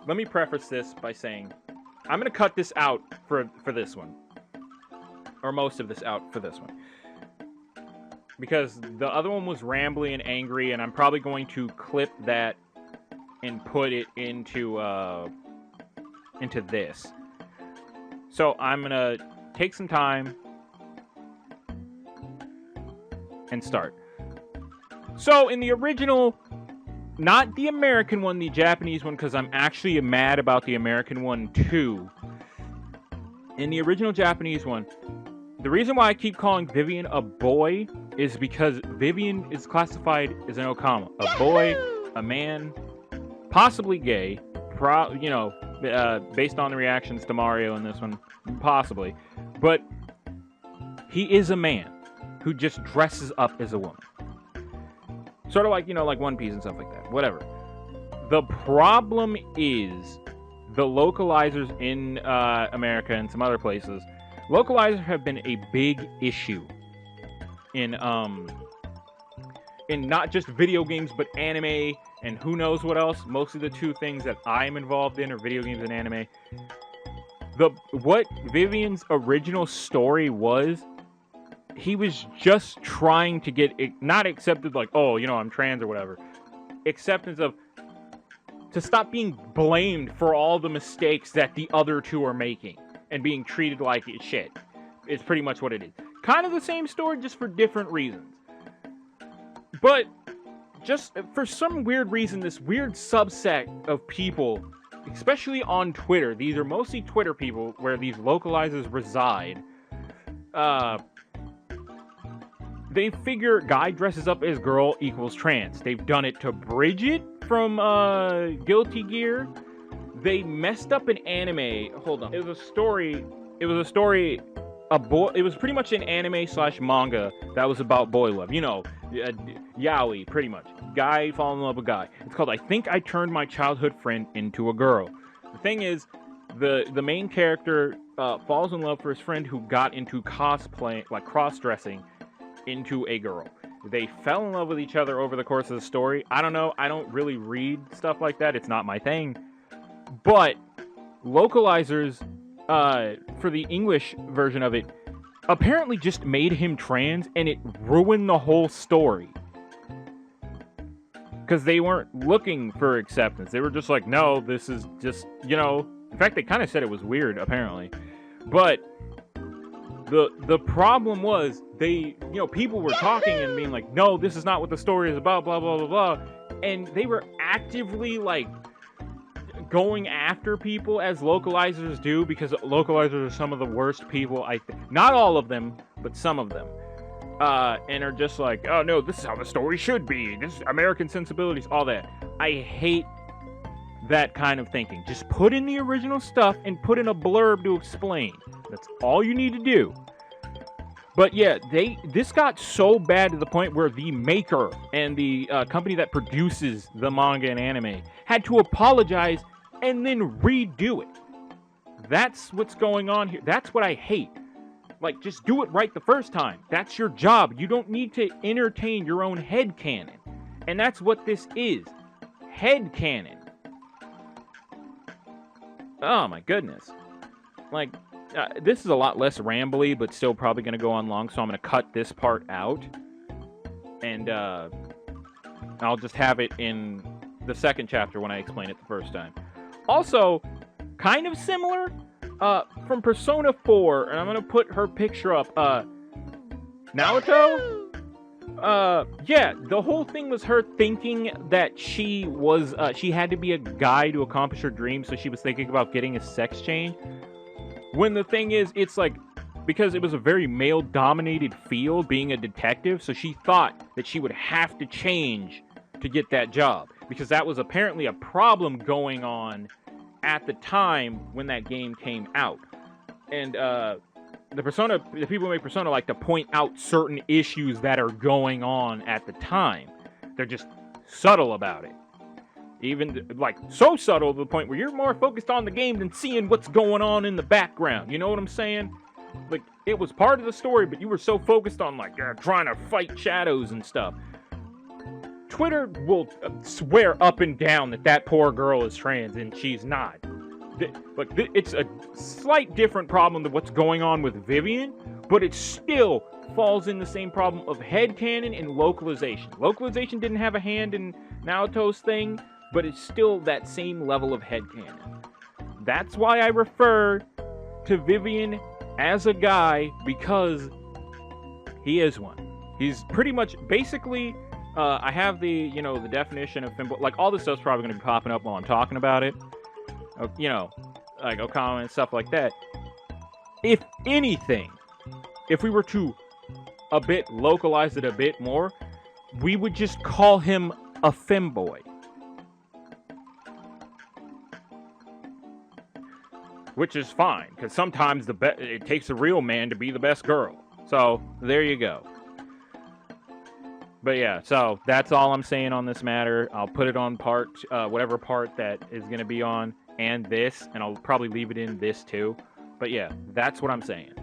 let me preface this by saying I'm going to cut this out for this one. Or most of this out for this one. Because the other one was rambly and angry, and I'm probably going to clip that and put it into this. So I'm going to take some time and start. So in the original, not the American one, the Japanese one, because I'm actually mad about the American one too. In the original Japanese one, the reason why I keep calling Vivian a boy is because Vivian is classified as an Okama. A boy, a man, possibly gay, based on the reactions to Mario in this one, possibly. But he is a man who just dresses up as a woman. Sort of like, like One Piece and stuff like that. Whatever. The problem is the localizers in America and some other places. Localizers have been a big issue in not just video games, but anime and who knows what else. Mostly the two things that I'm involved in are video games and anime. What Vivian's original story was, he was just trying to get it, not accepted like, oh, I'm trans or whatever. Acceptance of, to stop being blamed for all the mistakes that the other two are making and being treated like shit. It's pretty much what it is. Kind of the same story, just for different reasons. But just for some weird reason, this weird subset of people, especially on Twitter, these are mostly Twitter people where these localizers reside, they figure guy dresses up as girl equals trans. They've done it to Bridget from Guilty Gear. They messed up an anime. Hold on. It was a story. A boy. It was pretty much an anime / manga that was about boy love. Yaoi, pretty much. Guy falling in love with guy. It's called I Think I Turned My Childhood Friend Into a Girl. The thing is, the main character falls in love for his friend who got into cosplay, like cross-dressing, into a girl. They fell in love with each other over the course of the story. I don't know. I don't really read stuff like that. It's not my thing. But localizers, for the English version of it, apparently just made him trans, and it ruined the whole story. Because they weren't looking for acceptance. They were just like, no, this is just, In fact, they kind of said it was weird, apparently. But the problem was, people were talking and being like, no, this is not what the story is about, blah, blah, blah, blah. And they were actively, going after people as localizers do, because localizers are some of the worst people, I think. Not all of them, but some of them. And are just like, oh no, this is how the story should be. This is American sensibilities, all that. I hate that kind of thinking. Just put in the original stuff and put in a blurb to explain. That's all you need to do. But yeah, this got so bad to the point where the maker and the company that produces the manga and anime had to apologize and then redo it. That's what's going on here. That's what I hate. Just do it right the first time. That's your job. You don't need to entertain your own headcanon. And that's what this is. Headcanon. Oh my goodness. This is a lot less rambly, but still probably going to go on long, so I'm going to cut this part out. And I'll just have it in the second chapter when I explain it the first time. Also, kind of similar, from Persona 4, and I'm going to put her picture up, Naruto? Yeah, the whole thing was her thinking that she had to be a guy to accomplish her dream, so she was thinking about getting a sex change. When the thing is, it's because it was a very male-dominated field, being a detective, so she thought that she would have to change to get that job. Because that was apparently a problem going on at the time when that game came out. And, the people who make Persona like to point out certain issues that are going on at the time. They're just subtle about it. Even, so subtle to the point where you're more focused on the game than seeing what's going on in the background. You know what I'm saying? It was part of the story, but you were so focused on, trying to fight shadows and stuff. Twitter will swear up and down that poor girl is trans, and she's not. It's a slight different problem than what's going on with Vivian, but it still falls in the same problem of headcanon and localization. Localization didn't have a hand in Naoto's thing, but it's still that same level of headcanon. That's why I refer to Vivian as a guy, because he is one. He's pretty much, basically, I have the definition of femboy. Like, all this stuff's probably going to be popping up while I'm talking about it. Like Okama and stuff like that. If anything, if we were to localize it a bit more, we would just call him a femboy. Which is fine, because sometimes it takes a real man to be the best girl. So, there you go. But yeah, so that's all I'm saying on this matter. I'll put it on whatever part that is going to be on, and this, and I'll probably leave it in this too. But yeah, that's what I'm saying.